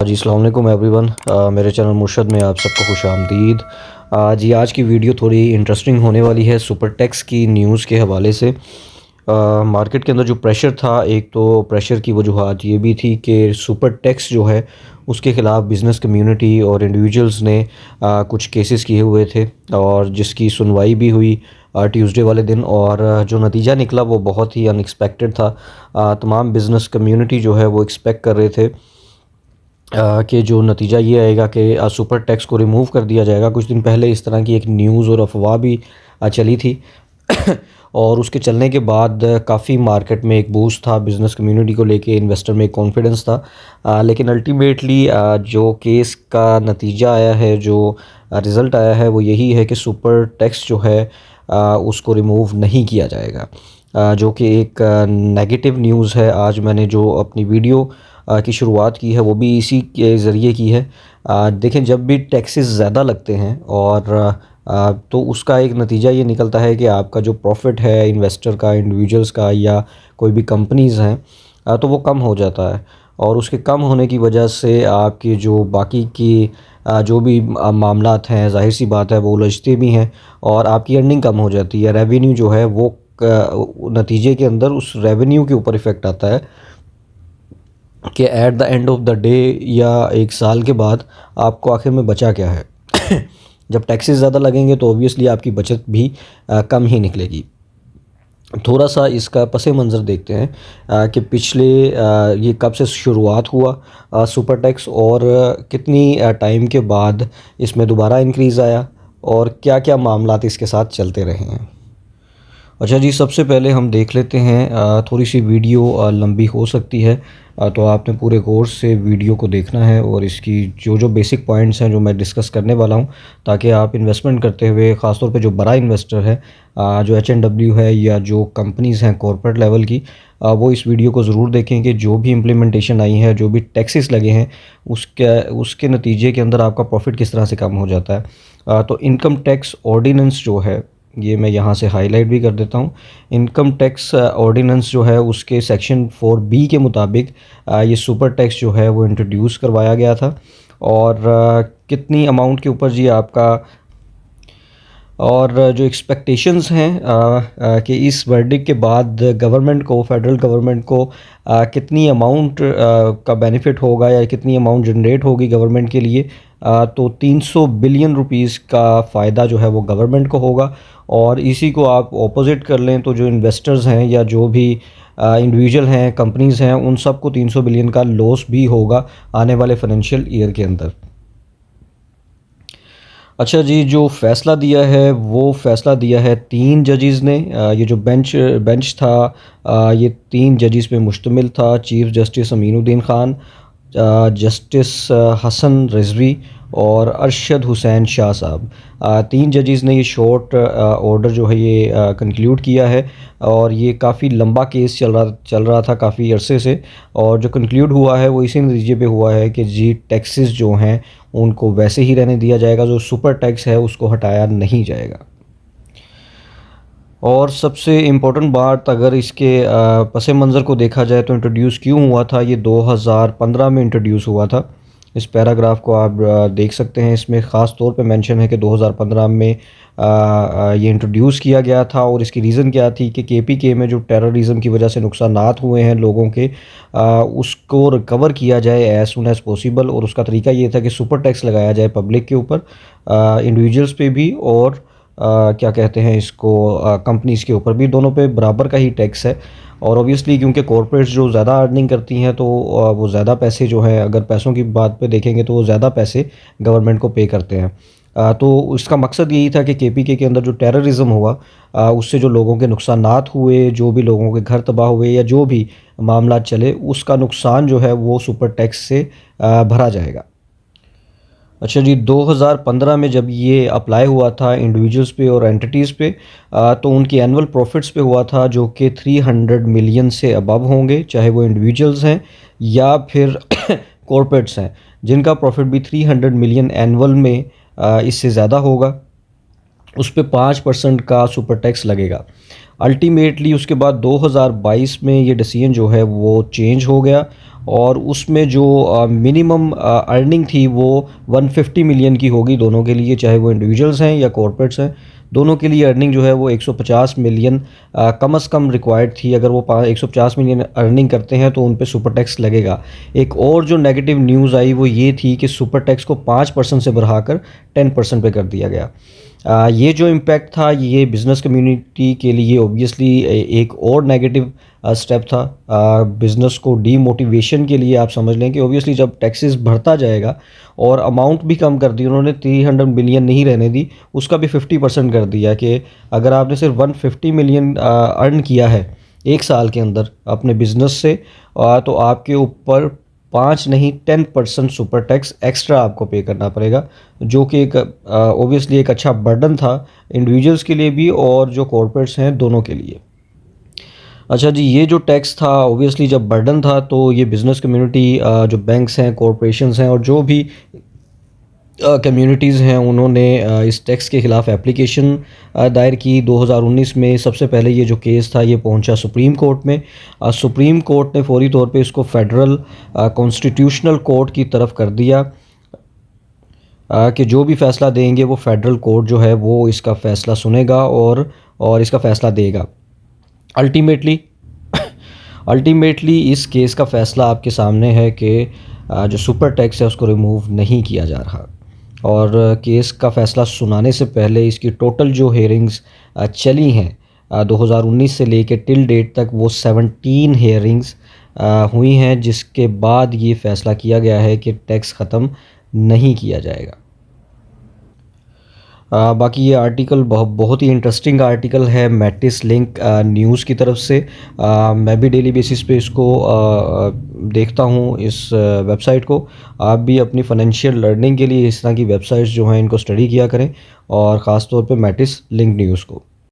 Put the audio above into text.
जी अस्सलाम वालेकुम एवरीवन। मेरे चैनल मुर्शद में आप सबको खुशामदीद। जी आज की वीडियो थोड़ी इंटरेस्टिंग होने वाली है सुपर टैक्स की न्यूज़ के हवाले से। मार्केट के अंदर जो प्रेशर था, एक तो प्रेशर की वजूहात ये भी थी कि सुपर टैक्स जो है उसके ख़िलाफ़ बिज़नेस कम्युनिटी और इंडिविजुअल्स ने कुछ केसेस किए हुए थे और जिसकी सुनवाई भी हुई ट्यूसडे वाले दिन। और जो नतीजा निकला वो बहुत ही अनएक्सपेक्टेड था। तमाम बिज़नेस कम्युनिटी जो है वो एक्सपेक्ट कर रहे थे कि जो नतीजा ये आएगा कि सुपर टैक्स को रिमूव कर दिया जाएगा। कुछ दिन पहले इस तरह की एक न्यूज़ और अफवाह भी चली थी और उसके चलने के बाद काफ़ी मार्केट में एक बूस्ट था, बिज़नेस कम्युनिटी को लेके इन्वेस्टर में एक कॉन्फिडेंस था। लेकिन अल्टीमेटली जो केस का नतीजा आया है, जो रिज़ल्ट आया है, वो यही है कि सुपर टैक्स जो है उसको रिमूव नहीं किया जाएगा, जो कि एक नेगेटिव न्यूज़ है। आज मैंने जो अपनी वीडियो की शुरुआत की है वो भी इसी के ज़रिए की है। देखें, जब भी टैक्सेस ज़्यादा लगते हैं और तो उसका एक नतीजा ये निकलता है कि आपका जो प्रॉफिट है इन्वेस्टर का, इंडिविजुअल्स का या कोई भी कंपनीज़ हैं, तो वो कम हो जाता है। और उसके कम होने की वजह से आपकी जो बाकी की जो भी मामलात हैं, ज़ाहिर सी बात है वो उलझते भी हैं और आपकी अर्निंग कम हो जाती है। रेवेन्यू जो है वो नतीजे के अंदर उस रेवेन्यू के ऊपर इफ़ेक्ट आता है कि at the end of the day या एक साल के बाद आपको आखिर में बचा क्या है। जब टैक्सेस ज़्यादा लगेंगे तो ऑब्वियसली आपकी बचत भी कम ही निकलेगी। थोड़ा सा इसका पस मंज़र देखते हैं कि पिछले ये कब से शुरुआत हुआ सुपर टैक्स और कितनी टाइम के बाद इसमें दोबारा इंक्रीज़ आया और क्या क्या मामलात इसके साथ चलते रहे हैं। अच्छा जी, सबसे पहले हम देख लेते हैं, थोड़ी सी वीडियो लंबी हो सकती है, तो आपने पूरे कोर्स से वीडियो को देखना है और इसकी जो जो बेसिक पॉइंट्स हैं जो मैं डिस्कस करने वाला हूं, ताकि आप इन्वेस्टमेंट करते हुए ख़ासतौर पे जो बड़ा इन्वेस्टर है, जो एच.एन.डब्ल्यू है या जो कंपनीज़ हैं कॉरपोरेट लेवल की, वो इस वीडियो को ज़रूर देखें कि जो भी इम्प्लीमेंटेशन आई है, जो भी टैक्सेस लगे हैं, उसके नतीजे के अंदर आपका प्रॉफिट किस तरह से कम हो जाता है। तो इनकम टैक्स ऑर्डिनेंस जो है, ये मैं यहाँ से हाईलाइट भी कर देता हूँ। इनकम टैक्स ऑर्डिनेंस जो है उसके सेक्शन 4B के मुताबिक ये सुपर टैक्स जो है वो इंट्रोड्यूस करवाया गया था। और कितनी अमाउंट के ऊपर जी आपका, और जो एक्सपेक्टेशंस हैं कि इस वर्डिक्ट के बाद गवर्नमेंट को, फेडरल गवर्नमेंट को कितनी अमाउंट का बेनिफिट होगा या कितनी अमाउंट जनरेट होगी गवर्नमेंट के लिए, तो 300 बिलियन रुपीस का फ़ायदा जो है वो गवर्नमेंट को होगा। और इसी को आप ऑपोजिट कर लें तो जो इन्वेस्टर्स हैं या जो भी इंडिविजुअल हैं, कंपनीज़ हैं, उन सब को 300 बिलियन का लॉस भी होगा आने वाले फाइनेंशियल ईयर के अंदर। अच्छा जी, जो फ़ैसला दिया है वो फ़ैसला दिया है 3 जजेस ने। ये जो बेंच था, ये 3 जजेस पे मुश्तमिल था। Chief justice Aminuddin Khan, justice Hasan Rizvi और अरशद हुसैन शाह साहब। 3 जजेस ने ये शॉर्ट ऑर्डर जो है ये कंक्लूड किया है और ये काफ़ी लंबा केस चल रहा था काफ़ी अरसे से, और जो कंक्लूड हुआ है वो इसी नतीजे पे हुआ है कि जी टैक्सेस जो हैं उनको वैसे ही रहने दिया जाएगा, जो सुपर टैक्स है उसको हटाया नहीं जाएगा। और सबसे इम्पोर्टेंट बात, अगर इसके पस मंज़र को देखा जाए तो इंट्रोड्यूस क्यों हुआ था, ये 2015 में इंट्रोड्यूस हुआ था। इस पैराग्राफ को आप देख सकते हैं, इसमें ख़ास तौर पे मेंशन है कि 2015 में ये इंट्रोड्यूस किया गया था। और इसकी रीज़न क्या थी कि केपीके में जो टेररिज्म की वजह से नुकसानात हुए हैं लोगों के, उसको रिकवर किया जाए एज़ सुन एज़ पॉसिबल। और उसका तरीका ये था कि सुपर टैक्स लगाया जाए पब्लिक के ऊपर, इंडिविजुअल्स पे भी और क्या कहते हैं इसको, कंपनीज़ के ऊपर भी, दोनों पे बराबर का ही टैक्स है। और ऑब्वियसली क्योंकि कॉरपोरेट्स जो ज़्यादा अर्निंग करती हैं तो वो ज़्यादा पैसे जो हैं, अगर पैसों की बात पे देखेंगे तो वो ज़्यादा पैसे गवर्नमेंट को पे करते हैं। तो इसका मकसद यही था कि केपीके के अंदर जो टेररिज्म हुआ, उससे जो लोगों के नुकसानात हुए, जो भी लोगों के घर तबाह हुए या जो भी मामला चले, उसका नुकसान जो है वो सुपर टैक्स से भरा जाएगा। अच्छा जी, 2015 में जब ये अप्लाई हुआ था इंडिविजुअल्स पे और एंटिटीज़ पे, तो उनकी एनुअल प्रॉफिट्स पे हुआ था जो कि 300 मिलियन से अबव होंगे, चाहे वो इंडिविजुअल्स हैं या फिर कॉरपोरेट्स हैं, जिनका प्रॉफिट भी 300 मिलियन एनुअल में इससे ज़्यादा होगा, उस पे 5% का सुपर टैक्स लगेगा। अल्टीमेटली उसके बाद 2022 में ये डिसीजन जो है वो चेंज हो गया और उसमें जो मिनिमम अर्निंग थी वो 150 मिलियन की होगी दोनों के लिए, चाहे वो इंडिविजुअल्स हैं या कॉर्पोरेट्स हैं, दोनों के लिए अर्निंग जो है वो 150 मिलियन कम से कम रिक्वायर्ड थी। अगर वो 150 मिलियन अर्निंग करते हैं तो उन पे सुपर टैक्स लगेगा। एक और जो नेगेटिव न्यूज़ आई वो ये थी कि सुपर टैक्स को 5% से बढ़ाकर 10% पे कर दिया गया। ये जो इम्पैक्ट था ये बिज़नेस कम्युनिटी के लिए ऑब्वियसली एक और नेगेटिव स्टेप था। बिज़नेस को डीमोटिवेशन के लिए आप समझ लें कि ऑब्वियसली जब टैक्सेस बढ़ता जाएगा और अमाउंट भी कम कर दी उन्होंने, 300 मिलियन नहीं रहने दी, उसका भी 50% कर दिया कि अगर आपने सिर्फ 150 मिलियन अर्न किया है एक साल के अंदर अपने बिज़नेस से, तो आपके ऊपर 5 नहीं 10% सुपर टैक्स एक्स्ट्रा आपको पे करना पड़ेगा, जो कि एक ऑब्वियसली एक अच्छा बर्डन था इंडिविजुअल्स के लिए भी और जो कॉर्पोरेट्स हैं दोनों के लिए। अच्छा जी, ये जो टैक्स था ऑब्वियसली जब बर्डन था तो ये बिज़नेस कम्युनिटी, जो बैंक्स हैं, कॉर्पोरेशंस हैं और जो भी कम्युनिटीज़ हैं उन्होंने इस टैक्स के ख़िलाफ़ एप्लीकेशन दायर की। 2019 में सबसे पहले ये जो केस था ये पहुंचा सुप्रीम कोर्ट में। सुप्रीम कोर्ट ने फौरी तौर पे इसको फेडरल कॉन्स्टिट्यूशनल कोर्ट की तरफ कर दिया कि जो भी फ़ैसला देंगे वो फेडरल कोर्ट जो है वो इसका फ़ैसला सुनेगा और इसका फ़ैसला देगा। अल्टीमेटली अल्टीमेटली इस केस का फ़ैसला आपके सामने है कि जो सुपर टैक्स है उसको रिमूव नहीं किया जा रहा। और केस का फ़ैसला सुनाने से पहले इसकी टोटल जो हेयरिंग्स चली हैं 2019 से लेके टिल डेट तक वो 17 हेयरिंग्स हुई हैं, जिसके बाद ये फ़ैसला किया गया है कि टैक्स ख़त्म नहीं किया जाएगा। बाकी ये आर्टिकल बहुत ही इंटरेस्टिंग आर्टिकल है मैटिस लिंक न्यूज़ की तरफ से। मैं भी डेली बेसिस पे इसको देखता हूँ इस वेबसाइट को। आप भी अपनी फाइनेंशियल लर्निंग के लिए इस तरह की वेबसाइट्स जो हैं इनको स्टडी किया करें और ख़ास तौर पे मैटिस लिंक न्यूज़ को।